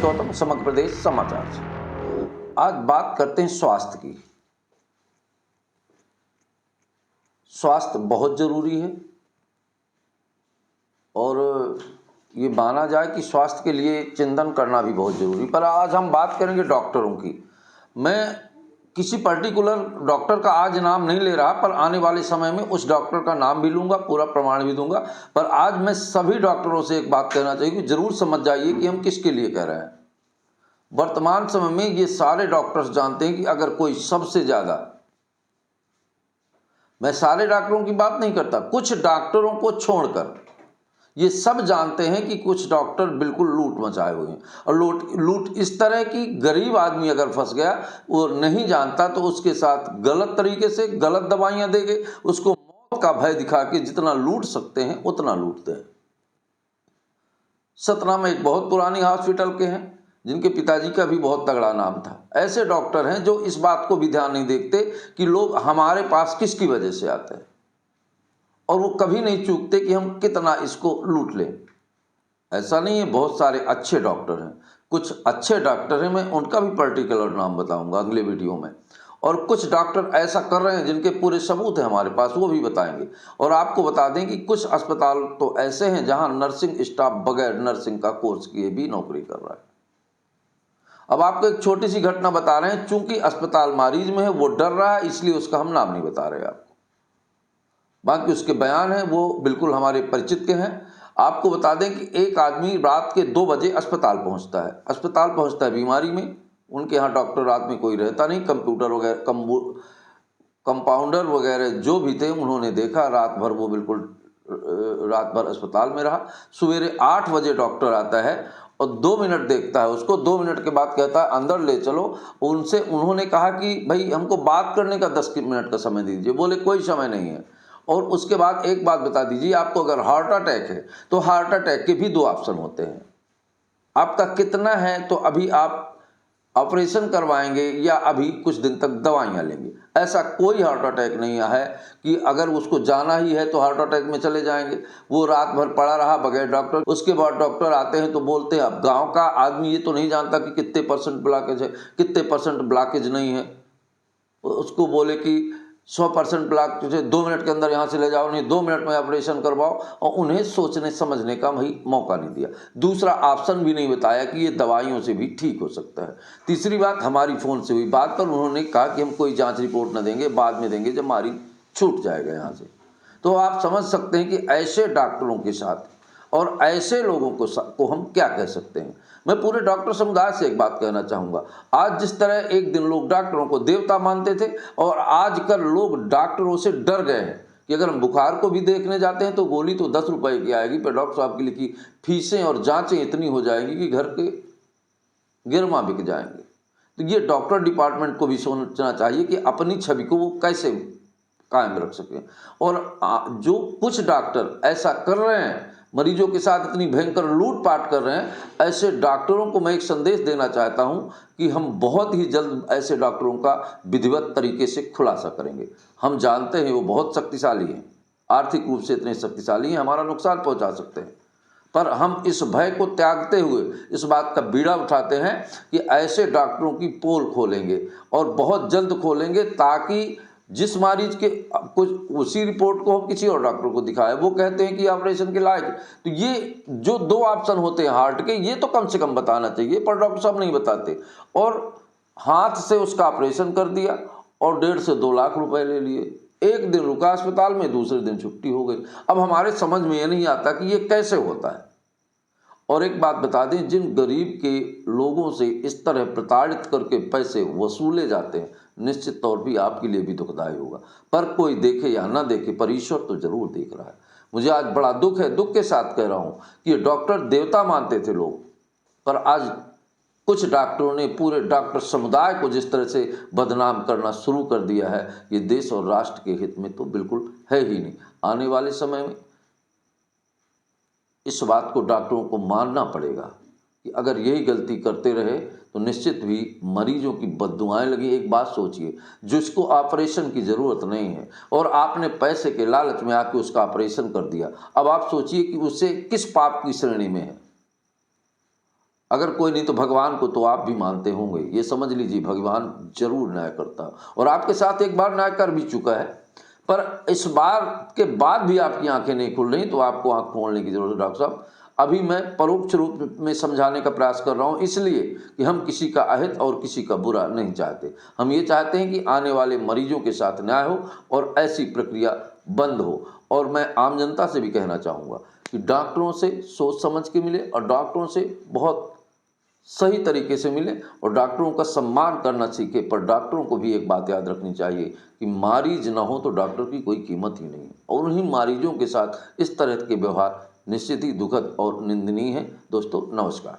गौतम, समग्र प्रदेश समाचार से। आज बात करते हैं स्वास्थ्य की। स्वास्थ्य बहुत जरूरी है और ये माना जाए कि स्वास्थ्य के लिए चिंतन करना भी बहुत जरूरी। पर आज हम बात करेंगे डॉक्टरों की। मैं किसी पर्टिकुलर डॉक्टर का आज नाम नहीं ले रहा, पर आने वाले समय में उस डॉक्टर का नाम भी लूंगा, पूरा प्रमाण भी दूंगा। पर आज मैं सभी डॉक्टरों से एक बात कहना चाहिए कि जरूर समझ जाइए कि हम किसके लिए कह रहे हैं। वर्तमान समय में ये सारे डॉक्टर्स जानते हैं कि अगर कोई सबसे ज्यादा, मैं सारे डॉक्टरों की बात नहीं करता, कुछ डॉक्टरों को छोड़कर ये सब जानते हैं कि कुछ डॉक्टर बिल्कुल लूट मचाए हुए हैं। और लूट इस तरह की, गरीब आदमी अगर फंस गया, वो नहीं जानता तो उसके साथ गलत तरीके से गलत दवाइयां देंगे, उसको मौत का भय दिखा के जितना लूट सकते हैं उतना लूटते हैं। सतना में एक बहुत पुरानी हॉस्पिटल के हैं जिनके पिताजी का भी बहुत तगड़ा नाम था। ऐसे डॉक्टर हैं जो इस बात को भी ध्यान नहीं देखते कि लोग हमारे पास किसकी वजह से आते हैं, और वो कभी नहीं चूकते कि हम कितना इसको लूट लें। ऐसा नहीं है, बहुत सारे अच्छे डॉक्टर हैं। कुछ अच्छे डॉक्टर हैं, मैं उनका भी पर्टिकुलर नाम बताऊंगा अगले वीडियो में। और कुछ डॉक्टर ऐसा कर रहे हैं जिनके पूरे सबूत हैं हमारे पास, वो भी बताएंगे। और आपको बता दें कि कुछ अस्पताल तो ऐसे हैं जहां नर्सिंग स्टाफ बगैर नर्सिंग का कोर्स किए भी नौकरी कर रहा है। अब आपको एक छोटी सी घटना बता रहे हैं, चूंकि अस्पताल मरीज में है, वो डर रहा है, इसलिए उसका हम नाम नहीं बता रहे आपको। बाकी उसके बयान हैं वो बिल्कुल हमारे परिचित के हैं। आपको बता दें कि एक आदमी रात के 2 बजे अस्पताल पहुंचता है बीमारी में। उनके यहाँ डॉक्टर रात में कोई रहता नहीं, कंप्यूटर वगैरह कंपाउंडर वगैरह जो भी थे, उन्होंने देखा रात भर वो बिल्कुल रात भर अस्पताल में रहा। सवेरे 8 बजे डॉक्टर आता है और 2 मिनट देखता है उसको। 2 मिनट के बाद कहता है अंदर ले चलो। उन्होंने कहा कि भाई हमको बात करने का 10 मिनट का समय दीजिए। बोले कोई समय नहीं है। और उसके बाद एक बात बता दीजिए, आपको अगर हार्ट अटैक है तो हार्ट अटैक के भी 2 ऑप्शन होते हैं। आपका कितना है, तो अभी आप ऑपरेशन करवाएंगे या अभी कुछ दिन तक दवाइयां लेंगे। ऐसा कोई हार्ट अटैक नहीं है कि अगर उसको जाना ही है तो हार्ट अटैक में चले जाएंगे। वो रात भर पड़ा रहा बगैर डॉक्टर, उसके बाद डॉक्टर आते हैं तो बोलते हैं। अब गांव का आदमी ये तो नहीं जानता कि कितने परसेंट ब्लॉकेज है, कितने परसेंट ब्लॉकेज नहीं है। उसको बोले कि 100% ब्लॉक, तुझे 2 मिनट के अंदर यहाँ से ले जाओ, नहीं 2 मिनट में ऑपरेशन करवाओ। और उन्हें सोचने समझने का भाई मौका नहीं दिया। दूसरा ऑप्शन भी नहीं बताया कि ये दवाइयों से भी ठीक हो सकता है। तीसरी बात, हमारी फ़ोन से हुई बात पर उन्होंने कहा कि हम कोई जांच रिपोर्ट न देंगे, बाद में देंगे जब हमारी छूट जाएगा यहाँ से। तो आप समझ सकते हैं कि ऐसे डॉक्टरों के साथ और ऐसे लोगों को हम क्या कह सकते हैं। मैं पूरे डॉक्टर समुदाय से एक बात कहना चाहूँगा। आज जिस तरह एक दिन लोग डॉक्टरों को देवता मानते थे, और आजकल लोग डॉक्टरों से डर गए हैं कि अगर हम बुखार को भी देखने जाते हैं तो गोली तो 10 रुपए की आएगी, पर डॉक्टर साहब की लिखी फीसें और जांचें इतनी हो जाएंगी कि घर के गिरमा बिक जाएंगे। तो ये डॉक्टर डिपार्टमेंट को भी सोचना चाहिए कि अपनी छवि को वो कैसे कायम रख सकें। और जो कुछ डॉक्टर ऐसा कर रहे हैं, मरीजों के साथ इतनी भयंकर लूटपाट कर रहे हैं, ऐसे डॉक्टरों को मैं एक संदेश देना चाहता हूं कि हम बहुत ही जल्द ऐसे डॉक्टरों का विधिवत तरीके से खुलासा करेंगे। हम जानते हैं वो बहुत शक्तिशाली हैं, आर्थिक रूप से इतने शक्तिशाली हैं, हमारा नुकसान पहुंचा सकते हैं। पर हम इस भय को त्यागते हुए इस बात का बीड़ा उठाते हैं कि ऐसे डॉक्टरों की पोल खोलेंगे, और बहुत जल्द खोलेंगे, ताकि जिस मरीज के कुछ उसी रिपोर्ट को हम किसी और डॉक्टर को दिखाएं, वो कहते हैं कि ऑपरेशन के लायक। तो ये जो 2 ऑप्शन होते हैं हार्ट के, ये तो कम से कम बताना चाहिए, पर डॉक्टर साहब नहीं बताते। और हाथ से उसका ऑपरेशन कर दिया और 1.5 से 2 लाख रुपए ले लिए। एक दिन रुका अस्पताल में, दूसरे दिन छुट्टी हो गई। अब हमारे समझ में ये नहीं आता कि ये कैसे होता है। और एक बात बता दें, जिन गरीब के लोगों से इस तरह प्रताड़ित करके पैसे वसूले जाते हैं, निश्चित तौर पर आपके लिए भी दुखदायी होगा। पर कोई देखे या ना देखे, पर ईश्वर तो जरूर देख रहा है। मुझे आज बड़ा दुख है, दुख के साथ कह रहा हूं कि डॉक्टर देवता मानते थे लोग, पर आज कुछ डॉक्टरों ने पूरे डॉक्टर समुदाय को जिस तरह से बदनाम करना शुरू कर दिया है, ये देश और राष्ट्र के हित में तो बिल्कुल है ही नहीं। आने वाले समय में इस बात को डॉक्टरों को मानना पड़ेगा कि अगर यही गलती करते रहे तो निश्चित भी मरीजों की बद्दुआएं लगी। एक बात सोचिए, जिसको ऑपरेशन की ज़रूरत नहीं है और आपने पैसे के लालच में आके उसका ऑपरेशन कर दिया, अब आप सोचिए कि उससे किस पाप की श्रेणी में है। अगर कोई नहीं तो भगवान को तो आप भी मानते होंगे, ये समझ लीजिए भगवान जरूर न्याय करता और आपके साथ एक बार न्याय कर भी चुका है। पर इस बार के बाद भी आपकी आंखें नहीं खुल रही तो आपको आंख खोलने की जरूरत है डॉक्टर साहब। अभी मैं परोक्ष रूप में समझाने का प्रयास कर रहा हूं, इसलिए कि हम किसी का अहित और किसी का बुरा नहीं चाहते। हम ये चाहते हैं कि आने वाले मरीजों के साथ न्याय हो और ऐसी प्रक्रिया बंद हो। और मैं आम जनता से भी कहना चाहूँगा कि डॉक्टरों से सोच समझ के मिले और डॉक्टरों से बहुत सही तरीके से मिले और डॉक्टरों का सम्मान करना सीखे। पर डॉक्टरों को भी एक बात याद रखनी चाहिए कि मरीज ना हो तो डॉक्टर की कोई कीमत ही नहीं है, और उन्हीं मरीजों के साथ इस तरह के व्यवहार निश्चित ही दुखद और निंदनीय है। दोस्तों नमस्कार।